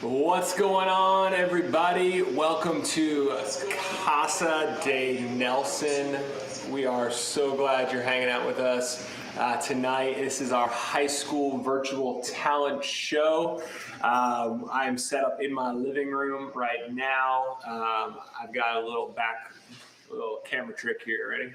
What's going on, everybody? Welcome to Casa de Nelson. We are so glad you're hanging out with us tonight. This is our high school virtual talent show. I'm set up in my living room right now. I've got a little camera trick here. Ready?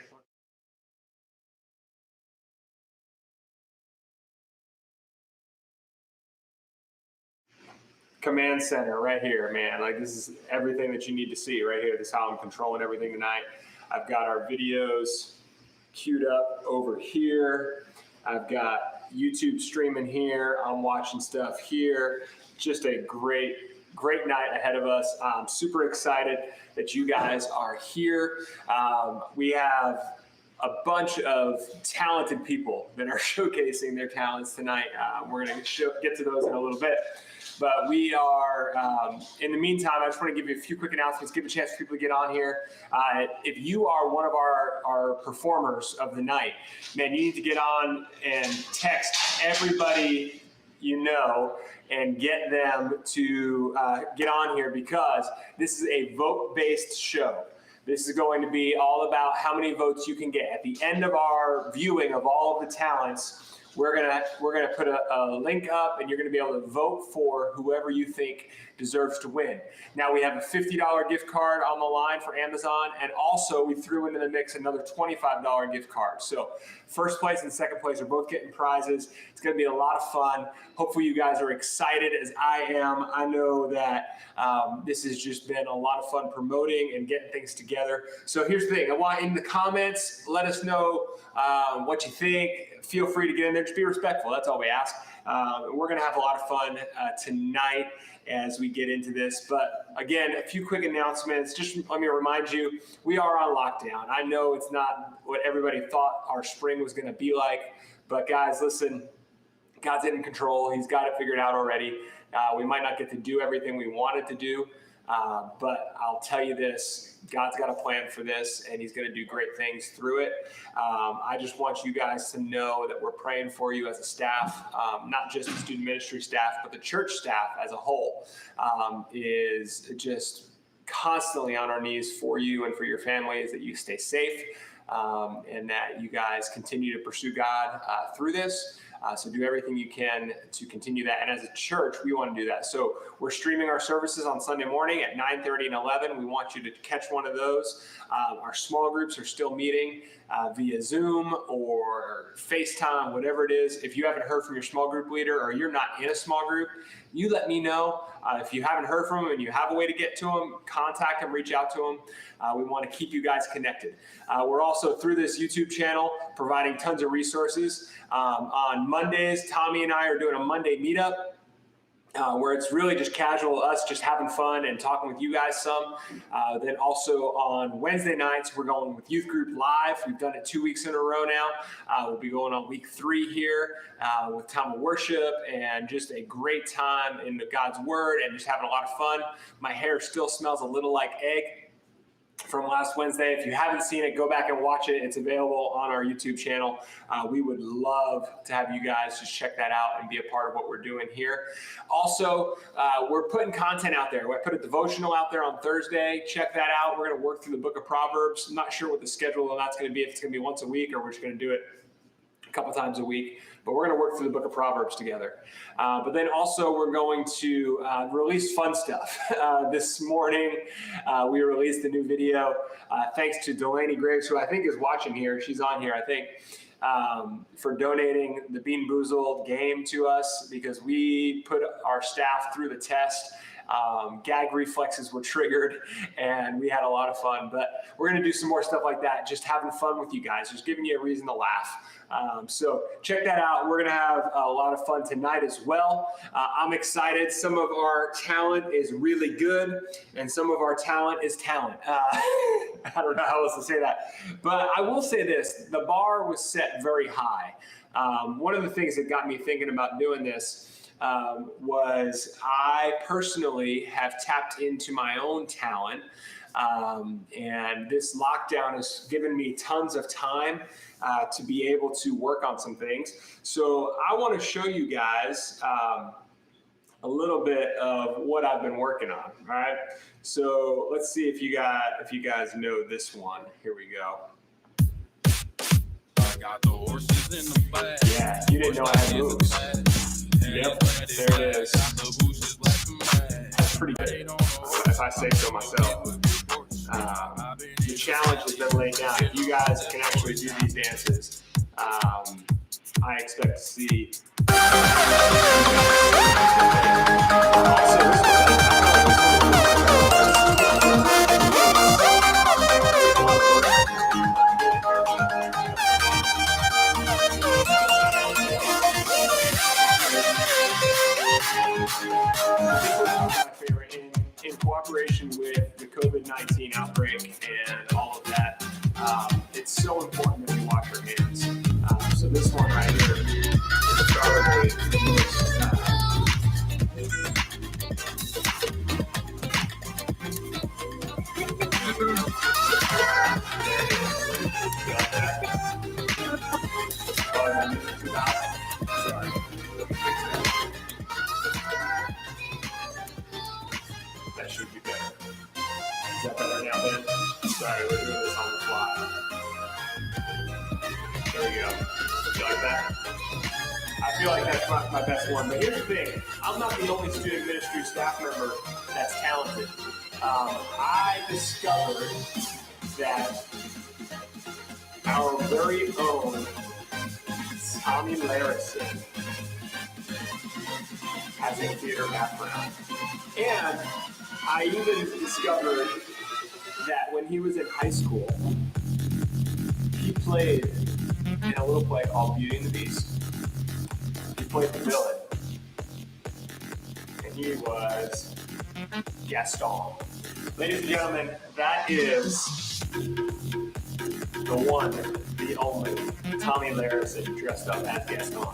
Command center right here, man. Like, this is everything that you need to see right here. This is how I'm controlling everything tonight. I've got our videos queued up over here. I've got YouTube streaming here. I'm watching stuff here. Just a great night ahead of us. I'm super excited that you guys are here. We have a bunch of talented people that are showcasing their talents tonight. We're going to get to those in a little bit. But we are, in the meantime, I just want to give you a few quick announcements, give a chance for people to get on here. If you are one of our performers of the night, man, you need to get on and text everybody you know and get them to get on here, because this is a vote-based show. This is going to be all about how many votes you can get. At the end of our viewing of all of the talents, we're gonna put a link up, and you're gonna be able to vote for whoever you think deserves to win. Now, we have a $50 gift card on the line for Amazon, and also we threw into the mix another $25 gift card. So first place and second place are both getting prizes. It's gonna be a lot of fun. Hopefully you guys are excited as I am. I know that this has just been a lot of fun promoting and getting things together. So here's the thing. I want in the comments, let us know what you think. Feel free to get in there. Just be respectful. That's all we ask. We're going to have a lot of fun tonight as we get into this. But again, a few quick announcements. Just let me remind you, we are on lockdown. I know it's not what everybody thought our spring was going to be like. But guys, listen, God's in control. He's got it figured out already. We might not get to do everything we wanted to do. But I'll tell you this, God's got a plan for this, and he's going to do great things through it. I just want you guys to know that we're praying for you as a staff, not just the student ministry staff, but the church staff as a whole is just constantly on our knees for you and for your families, that you stay safe, and that you guys continue to pursue God through this. So do everything you can to continue that. And as a church, we want to do that. So we're streaming our services on Sunday morning at 9:30 and 11. We want you to catch one of those. Our small groups are still meeting via Zoom or FaceTime, whatever it is. If you haven't heard from your small group leader, or you're not in a small group, you let me know. If you haven't heard from them and you have a way to get to them, contact them, reach out to them. We want to keep you guys connected. We're also, through this YouTube channel, providing tons of resources. On Mondays, Tommy and I are doing a Monday meetup where it's really just casual, us just having fun and talking with you guys some. Then also on Wednesday nights, we're going with Youth Group Live. We've done it 2 weeks in a row now. We'll be going on week 3 here with time of worship and just a great time in God's Word and just having a lot of fun. My hair still smells a little like egg from last Wednesday. If you haven't seen it, go back and watch it. It's available on our YouTube channel. We would love to have you guys just check that out and be a part of what we're doing here. Also, we're putting content out there. We put a devotional out there on Thursday. Check that out. We're going to work through the book of Proverbs. I'm not sure what the schedule of that's going to be, if it's going to be once a week or we're just going to do it a couple times a week. But we're going to work through the book of Proverbs together. But then also we're going to release fun stuff. This morning, we released a new video. Thanks to Delaney Graves, who I think is watching here. She's on here, I think, for donating the Bean Boozled game to us, because we put our staff through the test. Gag reflexes were triggered, and we had a lot of fun. But we're going to do some more stuff like that, just having fun with you guys, just giving you a reason to laugh. So check that out. We're going to have a lot of fun tonight as well. I'm excited. Some of our talent is really good, and some of our talent is talent. I don't know how else to say that. But I will say this. The bar was set very high. One of the things that got me thinking about doing this was I personally have tapped into my own talent, and this lockdown has given me tons of time to be able to work on some things. So I want to show you guys a little bit of what I've been working on. All right. So let's see if you guys know this one. Here we go. I got the horses in the back. Yeah, you didn't know I had moves. Yep, there it is. That's pretty good, if I say so myself. The challenge has been laid down. If you guys can actually do these dances, I expect to see. In cooperation with the COVID-19 outbreak and all of that, it's so important that we wash our hands. So this one right here is probably the most. That should be better. Is that better now, Ben? Sorry, we're doing this on the fly. There we go. You like that? I feel like that's my best one. But here's the thing. I'm not the only student ministry staff member that's talented. I discovered that our very own Tommy Larison has a theater background. And I even discovered that when he was in high school, he played in a little play called Beauty and the Beast. He played the villain. And he was Gaston. Ladies and gentlemen, that is the one, the only Tommy Larison dressed up as Gaston.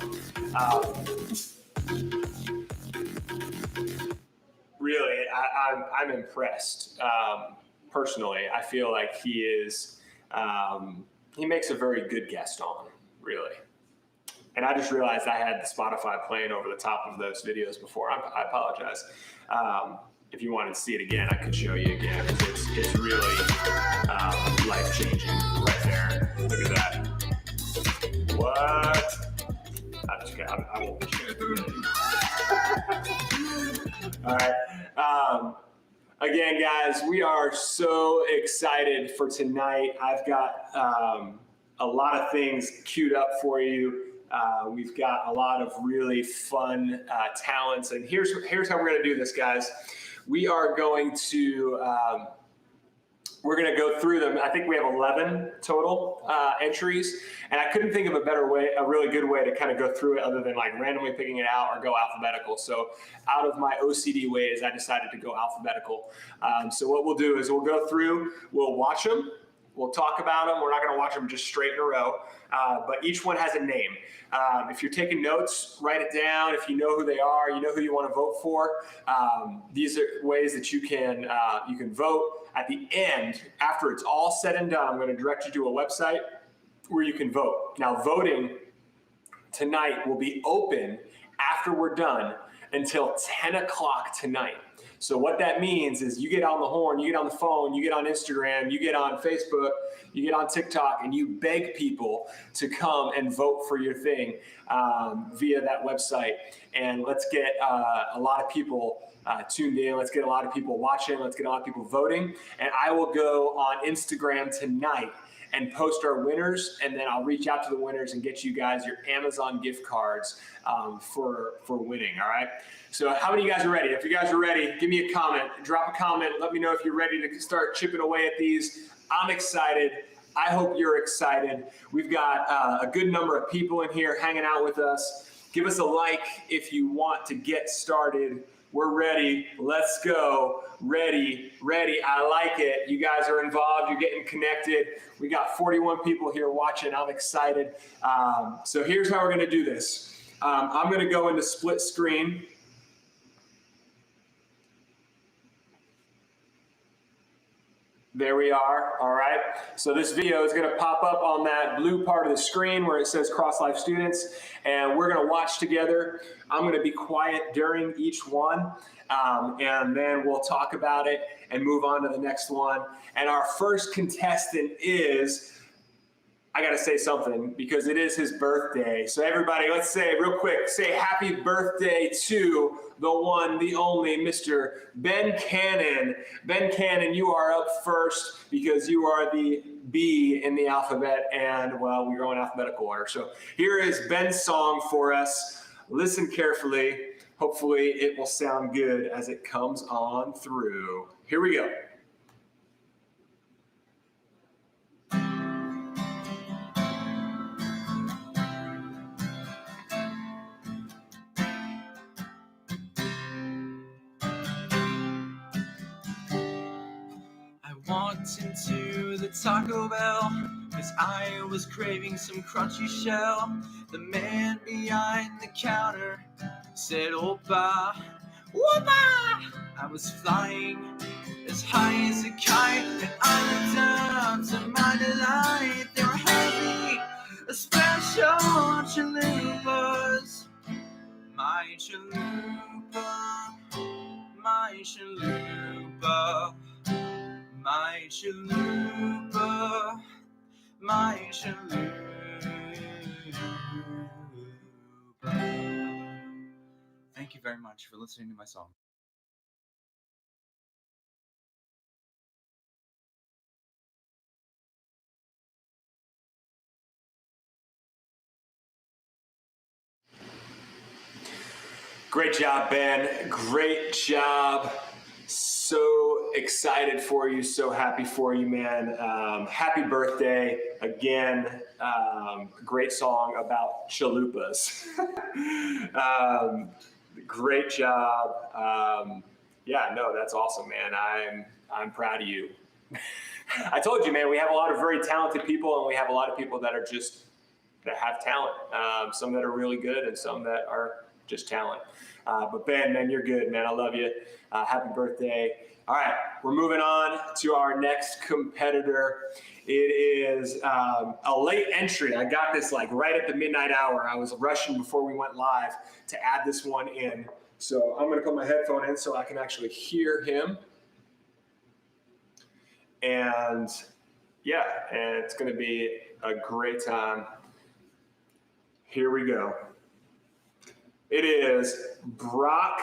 Really, I'm impressed. Personally, I feel like he is. He makes a very good Gaston, really. And I just realized I had the Spotify playing over the top of those videos before. I apologize. If you wanted to see it again, I could show you again. It's really life-changing right there. Look at that. What? I'm just kidding. I won't show it. All right. Again, guys, we are so excited for tonight. I've got a lot of things queued up for you. We've got a lot of really fun talents. And here's how we're going to do this, guys. We are going to we're going to go through them. I think we have 11 total entries, and I couldn't think of a better way, a really good way to kind of go through it other than like randomly picking it out or go alphabetical. So out of my OCD ways, I decided to go alphabetical. So what we'll do is we'll go through, we'll watch them, we'll talk about them. We're not going to watch them just straight in a row, but each one has a name. If you're taking notes, write it down. If you know who they are, you know who you want to vote for. These are ways that you can vote. At the end, after it's all said and done, I'm going to direct you to a website where you can vote. Now, voting tonight will be open after we're done until 10 o'clock tonight. So what that means is you get on the horn, you get on the phone, you get on Instagram, you get on Facebook, you get on TikTok, and you beg people to come and vote for your thing via that website. And let's get a lot of people tuned in. Let's get a lot of people watching. Let's get a lot of people voting. And I will go on Instagram tonight and post our winners, and then I'll reach out to the winners and get you guys your Amazon gift cards for winning, all right? So how many of you guys are ready? If you guys are ready, give me a comment. Drop a comment. Let me know if you're ready to start chipping away at these. I'm excited. I hope you're excited. We've got a good number of people in here hanging out with us. Give us a like if you want to get started. We're ready. Let's go. Ready. I like it. You guys are involved. You're getting connected. We got 41 people here watching. I'm excited. So here's how we're going to do this. I'm going to go into split screen. There we are. All right. So this video is going to pop up on that blue part of the screen where it says Cross Life Students, and we're going to watch together. I'm going to be quiet during each one, and then we'll talk about it and move on to the next one. And our first contestant is, I got to say something because it is his birthday. So everybody, let's say real quick, say happy birthday to the one, the only Mr. Ben Cannon. Ben Cannon, you are up first because you are the B in the alphabet, and well, we're going alphabetical order. So here is Ben's song for us. Listen carefully. Hopefully it will sound good as it comes on through. Here we go. Walked into the Taco Bell cause I was craving some crunchy shell. The man behind the counter said, Opa, Opa! I was flying as high as a kite, and I looked down to my delight. They were having a special chalupas. My chalupa, my chalupa. My chalupa, my chalupa. Thank you very much for listening to my song. Great job, Ben. Great job. So excited for you, so happy for you, man. Happy birthday again. Great song about chalupas. Great job. Yeah, no, that's awesome, man. I'm proud of you. I told you, man, we have a lot of very talented people, and we have a lot of people that are just, that have talent. Some that are really good and some that are just talent. But Ben, man, you're good, man. I love you. Happy birthday. All right, we're moving on to our next competitor. It is a late entry. I got this like right at the midnight hour. I was rushing before we went live to add this one in. So I'm gonna put my headphone in so I can actually hear him. And yeah, and it's gonna be a great time. Here we go. It is Brock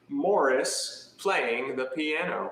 Morris playing the piano.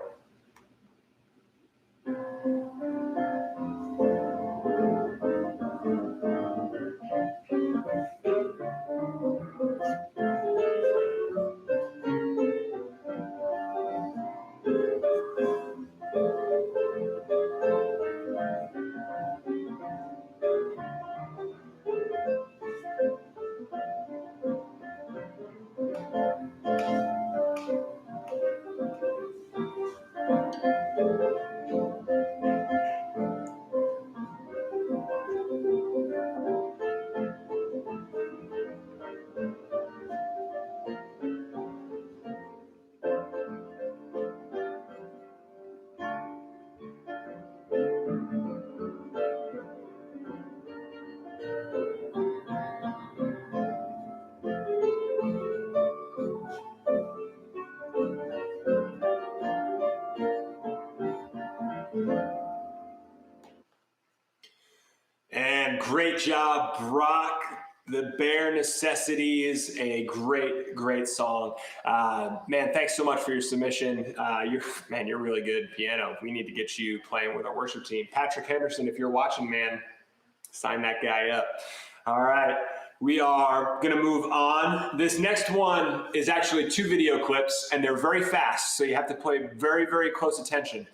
And great job, Brock. The Bare Necessities, a great, great song. Man, thanks so much for your submission. You're really good at piano. We need to get you playing with our worship team. Patrick Henderson, if you're watching, man, sign that guy up. All right, we are gonna move on. This next one is actually 2 video clips, and they're very fast, so you have to pay very, very close attention.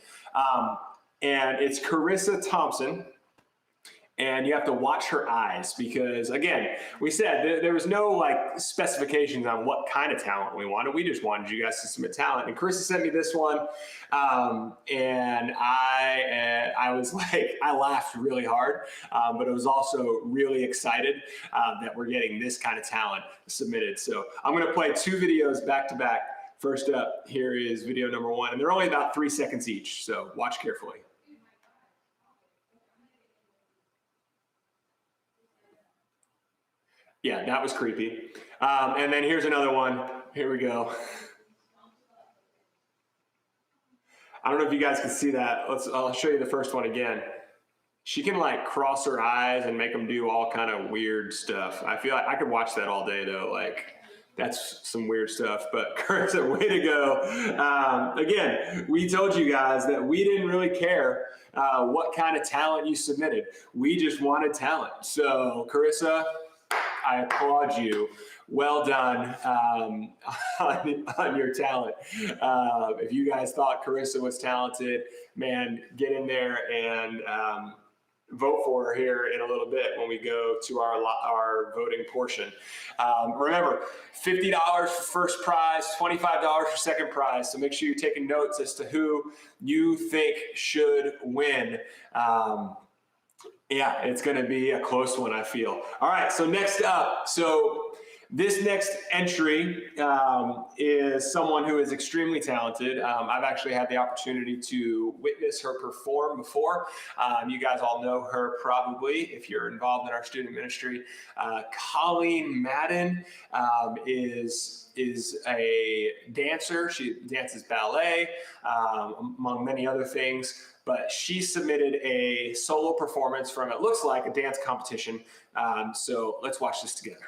And it's Carissa Thompson. And you have to watch her eyes because, again, we said there was no like specifications on what kind of talent we wanted. We just wanted you guys to submit talent. And Carissa sent me this one, and I was like, I laughed really hard, but I was also really excited that we're getting this kind of talent submitted. So I'm going to play 2 videos back to back. First up, here is video number 1, and they're only about 3 seconds each. So watch carefully. Yeah, that was creepy. And then here's another one. Here we go. I don't know if you guys can see that. I'll show you the first one again. She can like cross her eyes and make them do all kind of weird stuff. I feel like I could watch that all day though. Like that's some weird stuff, but Carissa, way to go. Again, we told you guys that we didn't really care what kind of talent you submitted. We just wanted talent. So Carissa, I applaud you. Well done on your talent. If you guys thought Carissa was talented, man, get in there and vote for her here in a little bit when we go to our voting portion. Remember, $50 for first prize, $25 for second prize. So make sure you're taking notes as to who you think should win. Yeah, it's going to be a close one, I feel. All right, so next up, this next entry is someone who is extremely talented. I've actually had the opportunity to witness her perform before. You guys all know her probably if you're involved in our student ministry. Colleen Madden is a dancer. She dances ballet, among many other things. But she submitted a solo performance from, it looks like, a dance competition. So let's watch this together.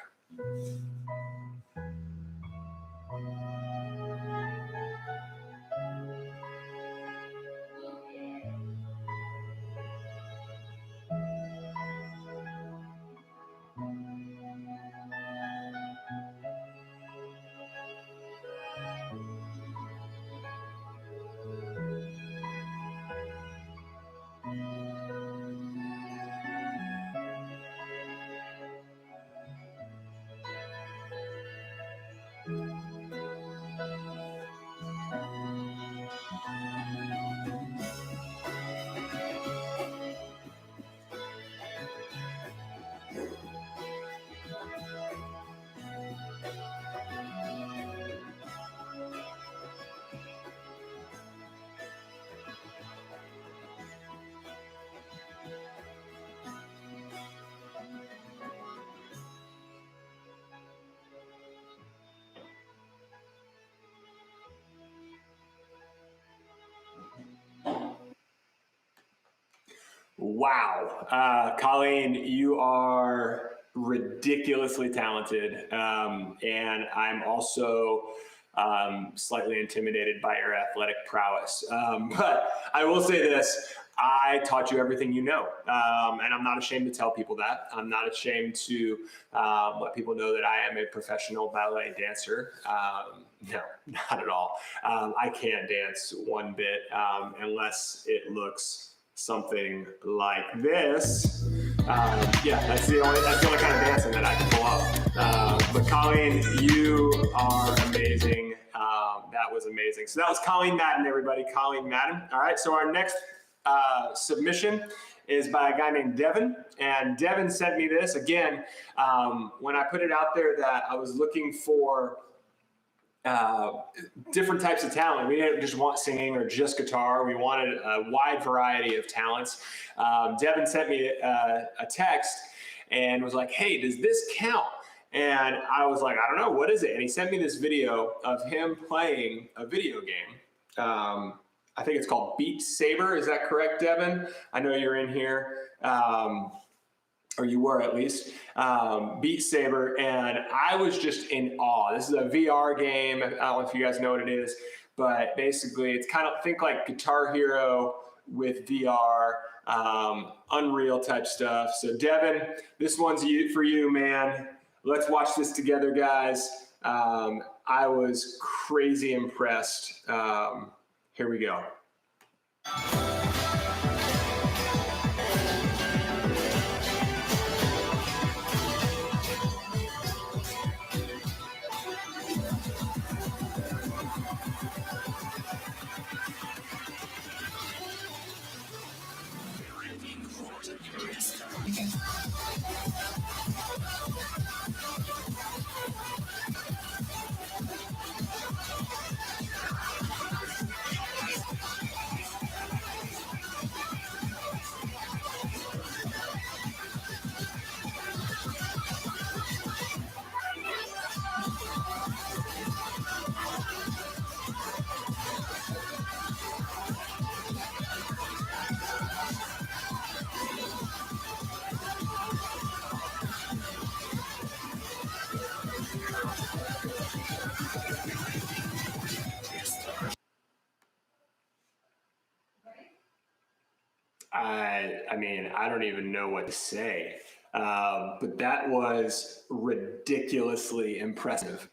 Wow. Colleen, you are ridiculously talented. And I'm also slightly intimidated by your athletic prowess. But I will say this, I taught you everything you know. And I'm not ashamed to tell people that. I'm not ashamed to let people know that I am a professional ballet dancer. No, not at all. I can't dance one bit unless it looks something like this. Yeah, that's the only kind of dancing that I can pull off. But Colleen, you are amazing. That was amazing. So that was Colleen Madden, everybody. Colleen Madden. All right, so our next submission is by a guy named Devin. And Devin sent me this. Again, when I put it out there that I was looking for different types of talent. We didn't just want singing or just guitar. We wanted a wide variety of talents. Devin sent me a text and was like, hey, does this count? And I was like, I don't know, what is it? And he sent me this video of him playing a video game. I think it's called Beat Saber. Is that correct, Devin? I know you're in here. Or you were at least, Beat Saber, and I was just in awe. This is a VR game. I don't know if you guys know what it is, but basically it's kind of, think like Guitar Hero with VR, Unreal type stuff. So Devin, this one's for you, man. Let's watch this together, guys. I was crazy impressed. Here we go. I mean, I don't even know what to say. But that was ridiculously impressive.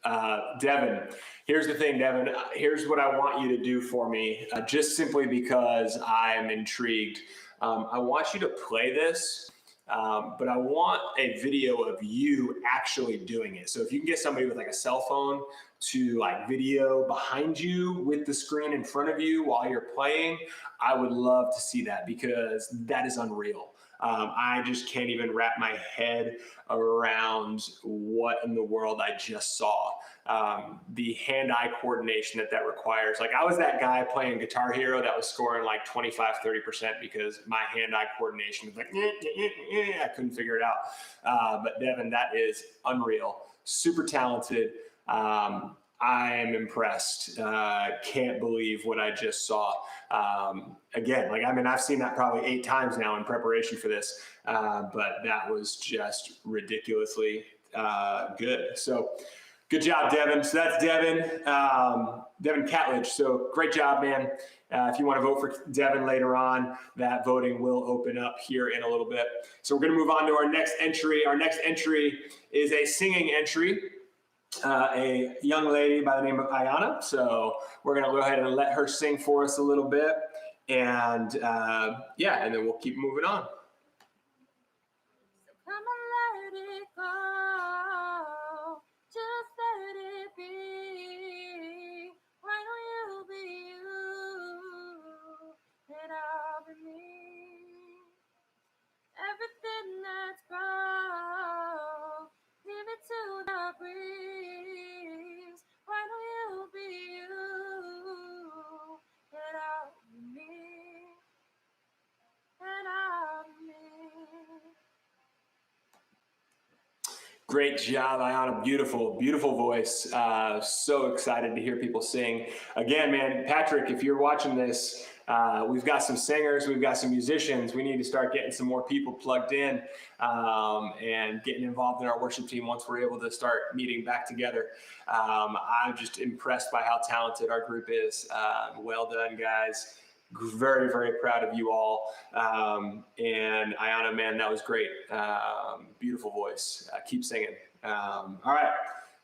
Devin, here's the thing, Devin. Here's what I want you to do for me, just simply because I'm intrigued. I want you to play this, but I want a video of you actually doing it. So if you can get somebody with like a cell phone to like video behind you with the screen in front of you while you're playing, I would love to see that because that is unreal. I just can't even wrap my head around what in the world I just saw. The hand-eye coordination that requires. Like I was that guy playing Guitar Hero that was scoring like 25-30% because my hand-eye coordination was like, I couldn't figure it out. But Devin, that is unreal. Super talented. I am impressed. Can't believe what I just saw. Again, like, I mean, I've seen that probably 8 times now in preparation for this, but that was just ridiculously good. So good job, Devin. So that's Devin, Devin Catledge. So great job, man. If you want to vote for Devin later on, that voting will open up here in a little bit. So we're going to move on to our next entry. Our next entry is a singing entry. A young lady by the name of Ayana. So we're going to go ahead and let her sing for us a little bit. And yeah, and then we'll keep moving on. Come and let it go. Just let it be. Why don't you be you? And I'll be me. Everything that's broke, give it to the breeze. Why don't you be you? And I'll be me. And I'll be me. Great job, Ayana. Beautiful, beautiful voice. So excited to hear people sing. Again, man, Patrick, if you're watching this, we've got some singers, we've got some musicians. We need to start getting some more people plugged in and getting involved in our worship team once we're able to start meeting back together. I'm just impressed by how talented our group is. Well done, guys. Very, very proud of you all. And Ayana, man, that was great. Beautiful voice. Keep singing. All right,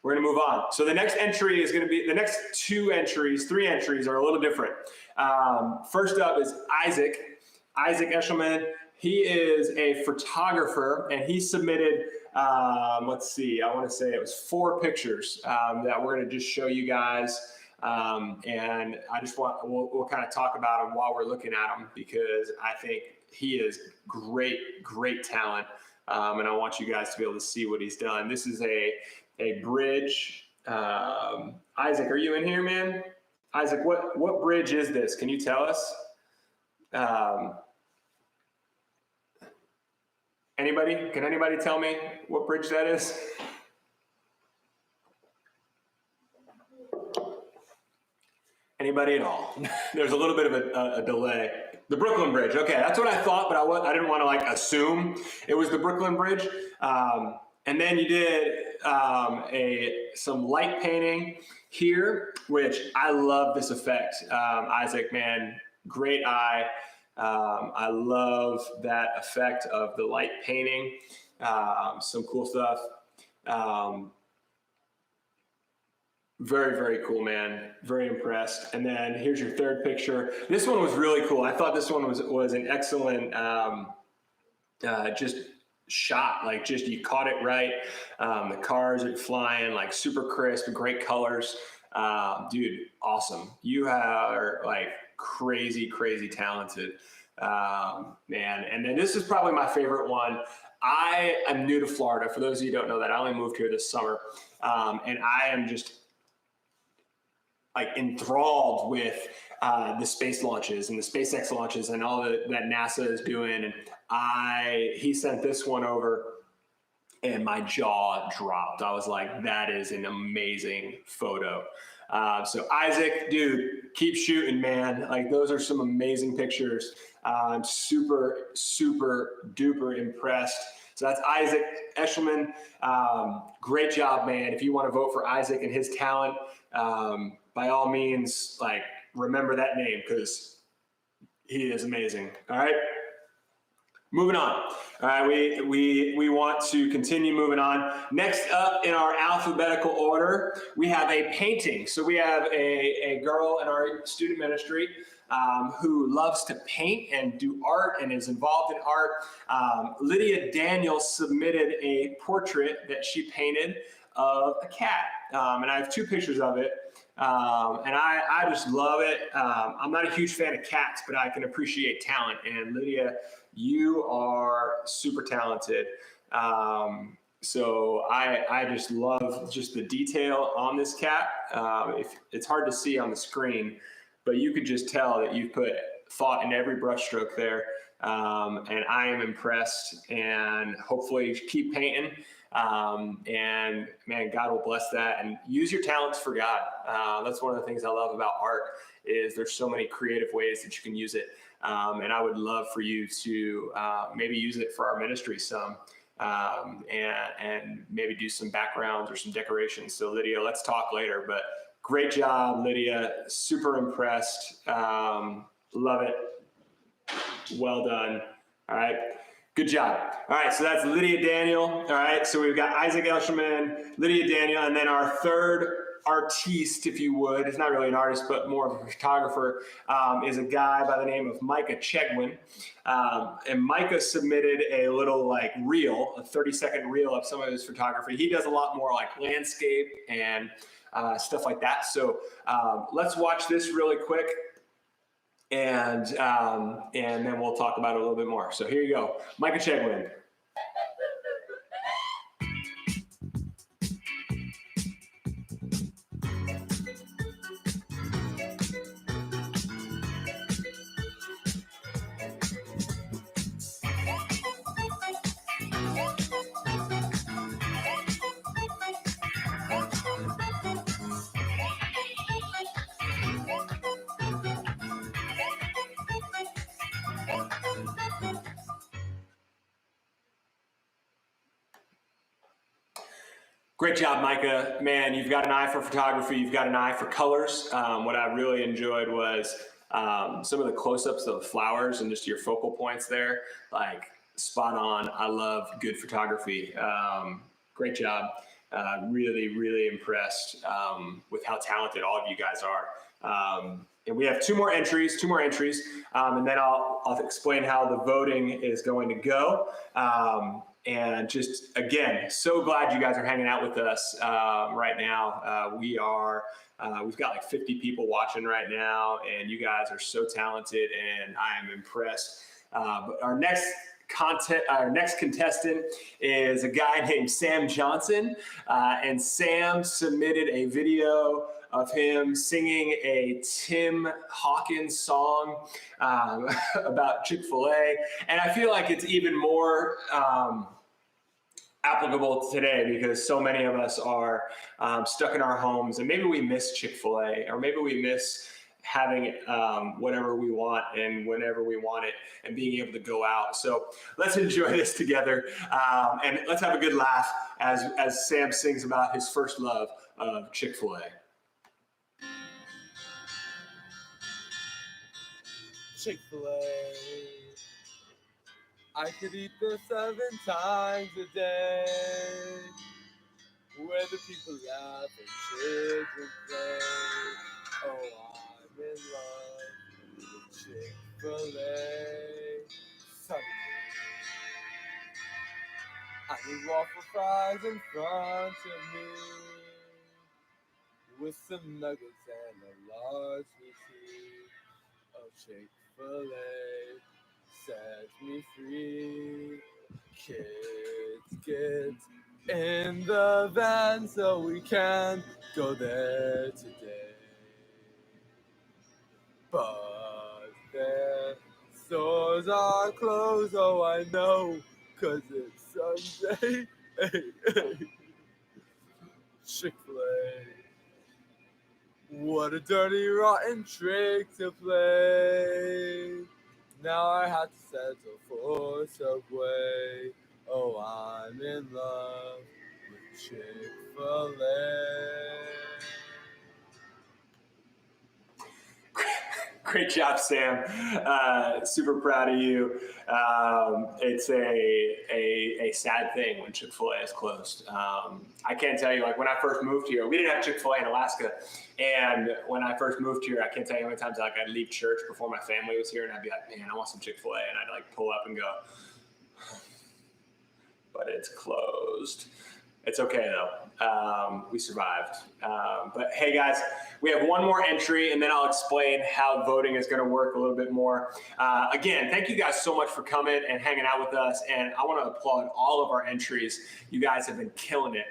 we're going to move on. So the next entry is going to be, the next 3 entries are a little different. First up is Isaac Eshelman. He is a photographer and he submitted, let's see, I want to say it was 4 pictures that we're going to just show you guys. And I just want, we'll kind of talk about him while we're looking at him because I think he is great, great talent. And I want you guys to be able to see what he's done. This is a bridge. Isaac, are you in here, man? Isaac, what bridge is this? Can you tell us? Anybody? Can anybody tell me what bridge that is? Anybody at all? There's a little bit of a delay. The Brooklyn Bridge. Okay, that's what I thought, but I didn't want to like assume it was the Brooklyn Bridge. And then you did some light painting here, which I love this effect. Isaac, man, great eye. I love that effect of the light painting. Some cool stuff. Very, very cool, man. Very impressed. And then here's your third picture. This one was really cool. I thought this one was an excellent just shot. Like just you caught it right. The cars are flying like super crisp, great colors. Dude, awesome. You are like crazy, crazy talented, man. And then this is probably my favorite one. I am new to Florida. For those of you who don't know that, I only moved here this summer. And I am just like enthralled with the space launches and the SpaceX launches and all that NASA is doing. And he sent this one over and my jaw dropped. I was like, that is an amazing photo. So Isaac, dude, keep shooting, man. Like those are some amazing pictures. I'm super, super duper impressed. So that's Isaac Eshelman. Great job, man. If you want to vote for Isaac and his talent, by all means, like remember that name because he is amazing. All right. Moving on. All right, we want to continue moving on. Next up in our alphabetical order, we have a painting. So we have a girl in our student ministry who loves to paint and do art and is involved in art. Lydia Daniels submitted a portrait that she painted of a cat, and I have two pictures of it. And I just love it. I'm not a huge fan of cats, but I can appreciate talent. And Lydia, you are super talented. So I just love just the detail on this cat. If it's hard to see on the screen, but you could just tell that you've put thought in every brushstroke there. And I am impressed, and hopefully keep painting. And man, God will bless that, and use your talents for God. That's one of the things I love about art is there's so many creative ways that you can use it. And I would love for you to maybe use it for our ministry some, and maybe do some backgrounds or some decorations. So Lydia, let's talk later, but great job, Lydia. Super impressed. Love it. Well done. All right. Good job. All right, so that's Lydia Daniel. All right, so we've got Isaac Elsherman, Lydia Daniel, and then our third artiste, if you would, it's not really an artist, but more of a photographer, is a guy by the name of Micah Chegwin. And Micah submitted a little like reel, a 30-second reel of some of his photography. He does a lot more like landscape and stuff like that. So let's watch this really quick. And then we'll talk about it a little bit more. So here you go, Micah Chegwin. Great job, Micah. Man, you've got an eye for photography. You've got an eye for colors. What I really enjoyed was some of the close-ups of the flowers and just your focal points there. Like, spot on. I love good photography. Great job. Really, really impressed with how talented all of you guys are. And we have two more entries, and then I'll explain how the voting is going to go. And just, again, so glad you guys are hanging out with us right now. We've got like 50 people watching right now, and you guys are so talented, and I am impressed. But our next contestant is a guy named Sam Johnson, and Sam submitted a video of him singing a Tim Hawkins song about Chick-fil-A. And I feel like it's even more applicable today because so many of us are stuck in our homes, and maybe we miss Chick-fil-A, or maybe we miss having whatever we want and whenever we want it and being able to go out. So let's enjoy this together, and let's have a good laugh as Sam sings about his first love of Chick-fil-A. Chick-fil-A, I could eat this 7 times a day, where the people laugh and children play. Oh, I'm in love with Chick-fil-A. Suddenly, I need waffle fries in front of me, with some nuggets and a large receipt. Oh, Chick-fil-A, set me free. Kids, in the van so we can go there today. But their stores are closed, oh I know, 'cause it's Sunday. Chick-fil-A, what a dirty, rotten trick to play. Now I have to settle for Subway. Oh, I'm in love with Chick-fil-A. Great job, Sam. Super proud of you. It's a sad thing when Chick-fil-A is closed. I can't tell you, like when I first moved here, we didn't have Chick-fil-A in Alaska. And when I first moved here, I can't tell you how many times like I'd leave church before my family was here and I'd be like, man, I want some Chick-fil-A. And I'd like pull up and go, but it's closed. It's okay though. We survived. But hey guys, we have one more entry and then I'll explain how voting is going to work a little bit more. Again, thank you guys so much for coming and hanging out with us. And I want to applaud all of our entries. You guys have been killing it.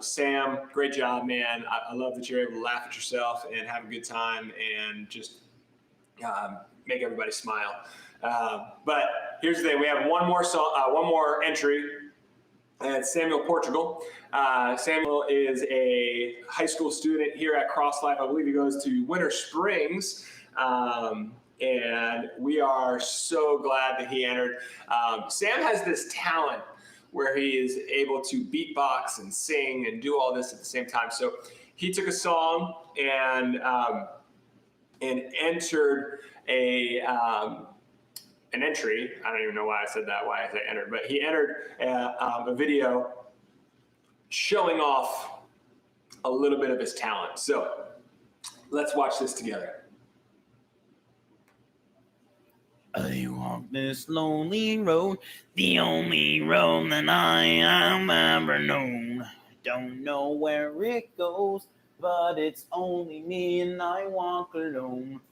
Sam, great job, man. I love that you're able to laugh at yourself and have a good time and just make everybody smile. But here's the thing: we have one more entry. And it's Samuel Portugal. Samuel is a high school student here at Cross Life. I believe he goes to Winter Springs. And we are so glad that he entered. Sam has this talent where he is able to beatbox and sing and do all this at the same time. So he took a song and entered an entry. I don't even know why I said that, why I said entered, but he entered a video showing off a little bit of his talent. So let's watch this together. I walk this lonely road, the only road that I have ever known. Don't know where it goes, but it's only me and I walk alone.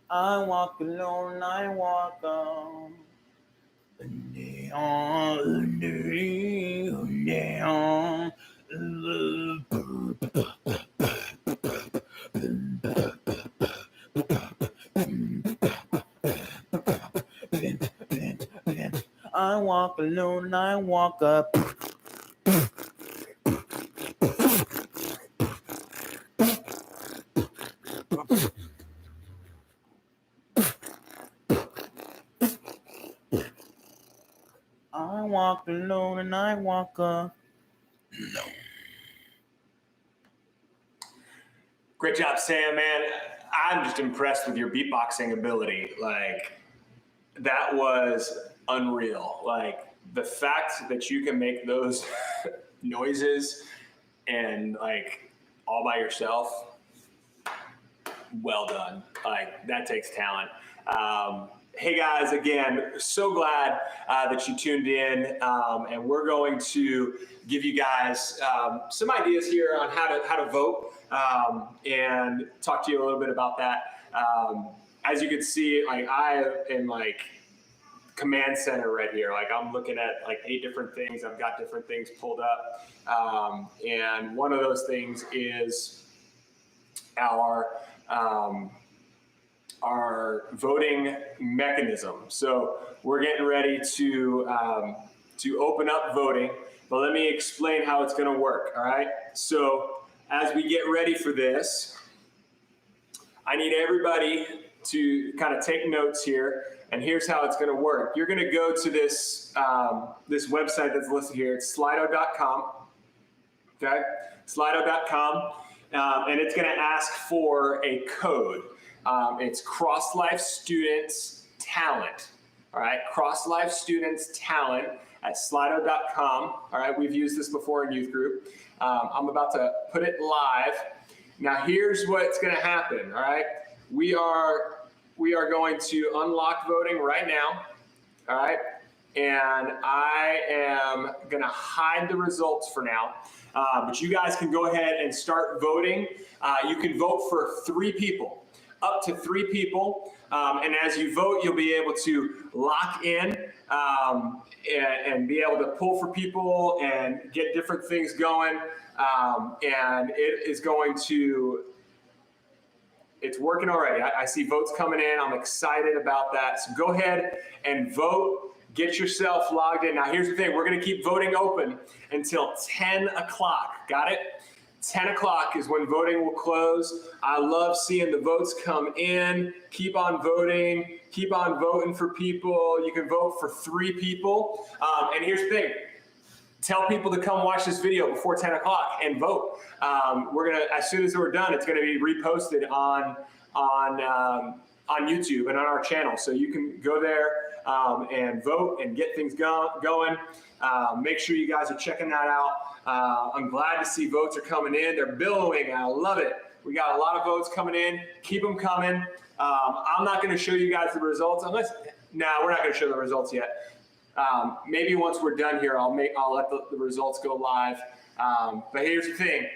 I walk alone, I walk on. I walk alone, I walk up. I walk alone and I walk up. Great job, Sam, man. I'm just impressed with your beatboxing ability. Like, that was unreal. Like, the fact that you can make those noises and like all by yourself, well done. Like, that takes talent. Hey guys, again, so glad that you tuned in, and we're going to give you guys some ideas here on how to vote, and talk to you a little bit about that. As you can see, like I am like command center right here. Like I'm looking at like 8 different things. I've got different things pulled up, and one of those things is our voting mechanism. So we're getting ready to open up voting, but let me explain how it's going to work. All right. So as we get ready for this, I need everybody to kind of take notes here. And here's how it's going to work. You're going to go to this this website that's listed here. It's slido.com. Okay, slido.com, and it's going to ask for a code. It's Cross Life Students Talent. All right, Cross Life Students Talent at slido.com. All right, we've used this before in youth group. I'm about to put it live. Now, here's what's going to happen. All right, we are going to unlock voting right now. All right, and I am going to hide the results for now. But you guys can go ahead and start voting. You can vote for 3 people. Up to 3 people, and as you vote, you'll be able to lock in and be able to pull for people and get different things going, and it is going to, it's working already. I see votes coming in. I'm excited about that. So go ahead and vote. Get yourself logged in. Now, here's the thing. We're going to keep voting open until 10 o'clock. Got it? 10 o'clock is when voting will close. I love seeing the votes come in. Keep on voting. Keep on voting for people. You can vote for 3 people. And here's the thing. tell people to come watch this video before 10 o'clock and vote. We're gonna, as soon as we're done, it's gonna be reposted on YouTube and on our channel. So you can go there and vote and get things going. Make sure you guys are checking that out. I'm glad to see votes are coming in. They're billowing. I love it. We got a lot of votes coming in. Keep them coming. I'm not going to show you guys the results unless. No, we're not going to show the results yet. Maybe once we're done here, I'll let the results go live. But here's the thing.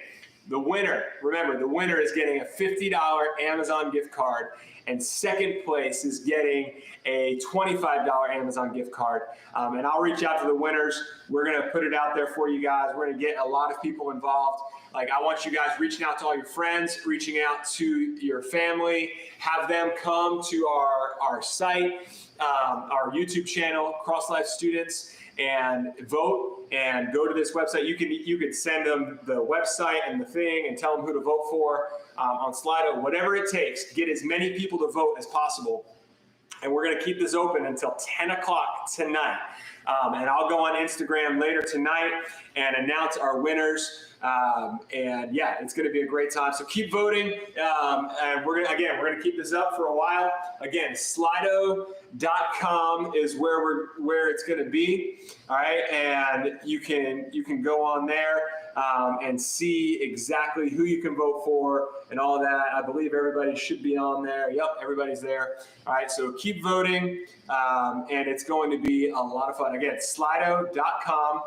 The winner, remember, the winner is getting a $50 Amazon gift card, and second place is getting a $25 Amazon gift card. And I'll reach out to the winners. We're going to put it out there for you guys. We're going to get a lot of people involved. Like, I want you guys reaching out to all your friends, reaching out to your family, have them come to our site, our YouTube channel, Cross Life Students, and vote and go to this website. You can send them the website and the thing and tell them who to vote for on Slido, whatever it takes. Get as many people to vote as possible. And we're going to keep this open until 10 o'clock tonight. And I'll go on Instagram later tonight and announce our winners. And yeah, it's going to be a great time. So keep voting. And we're going to keep this up for a while. Again, Slido.com is where it's going to be. All right. And you can go on there and see exactly who you can vote for and all of that. I believe everybody should be on there. Yep, everybody's there. All right, so keep voting, and it's going to be a lot of fun. Again, Slido.com,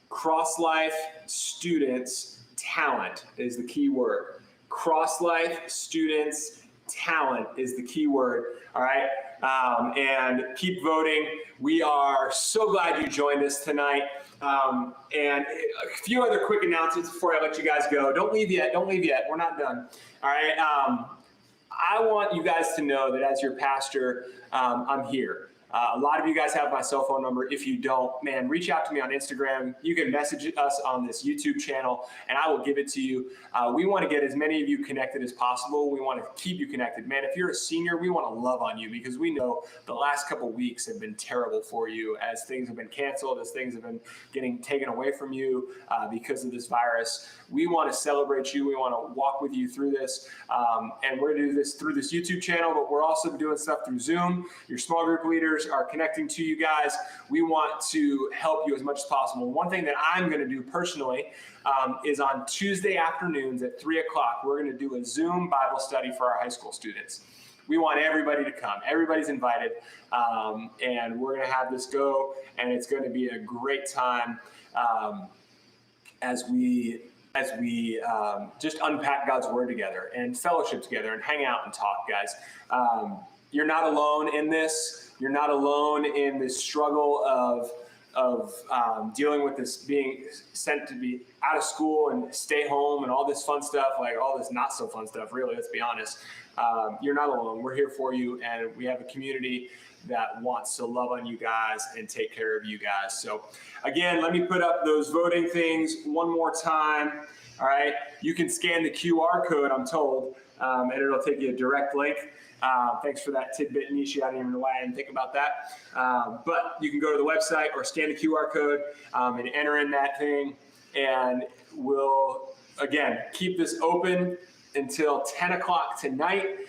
Cross Life Students Talent is the key word. Cross Life Students Talent is the key word. All right, and keep voting. We are so glad you joined us tonight. And a few other quick announcements before I let you guys go. Don't leave yet. Don't leave yet. We're not done. All right. I want you guys to know that as your pastor, I'm here. A lot of you guys have my cell phone number. If you don't, man, reach out to me on Instagram. You can message us on this YouTube channel, and I will give it to you. We want to get as many of you connected as possible. We want to keep you connected. Man, if you're a senior, we want to love on you because we know the last couple weeks have been terrible for you as things have been canceled, as things have been getting taken away from you because of this virus. We want to celebrate you. We want to walk with you through this. And we're going to do this through this YouTube channel, but we're also doing stuff through Zoom. Your small group leaders are connecting to you guys. We want to help you as much as possible. One thing that I'm going to do personally is on Tuesday afternoons at 3 o'clock, we're going to do a Zoom Bible study for our high school students. We want everybody to come. Everybody's invited. And we're going to have this go, and it's going to be a great time as we just unpack God's word together and fellowship together and hang out and talk, guys. You're not alone in this. You're not alone in this struggle of dealing with this being sent to be out of school and stay home and all this fun stuff, like all this not so fun stuff, really, let's be honest. You're not alone. We're here for you, and we have a community that wants to love on you guys and take care of you guys. So again, let me put up those voting things one more time. All right. You can scan the QR code, I'm told, and it'll take you a direct link. Thanks for that tidbit, Nishi. I didn't even know why I didn't think about that. But you can go to the website or scan the QR code and enter in that thing. And we'll, again, keep this open until 10 o'clock tonight.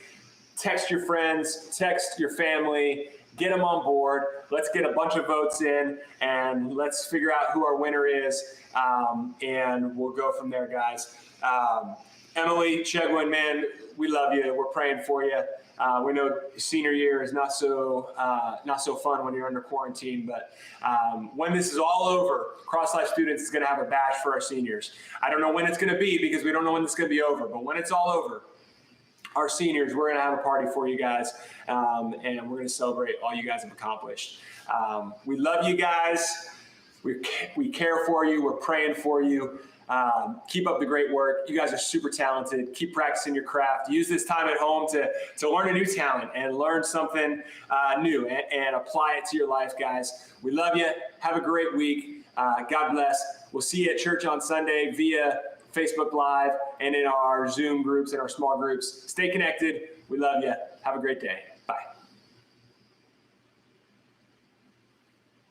Text your friends, text your family, get them on board. Let's get a bunch of votes in, and let's figure out who our winner is, and we'll go from there, guys. Emily Chegwin, man, we love you. We're praying for you. We know senior year is not so fun when you're under quarantine, but when this is all over, Cross Life Students is going to have a bash for our seniors. I don't know when it's going to be because we don't know when it's going to be over, but when it's all over, our seniors, we're going to have a party for you guys, and we're going to celebrate all you guys have accomplished. We love you guys. We care for you. We're praying for you. Keep up the great work. You guys are super talented. Keep practicing your craft. Use this time at home to learn a new talent and learn something new and apply it to your life, guys. We love you. Have a great week. God bless. We'll see you at church on Sunday via Facebook Live and in our Zoom groups and our small groups. Stay connected. We love you. Have a great day.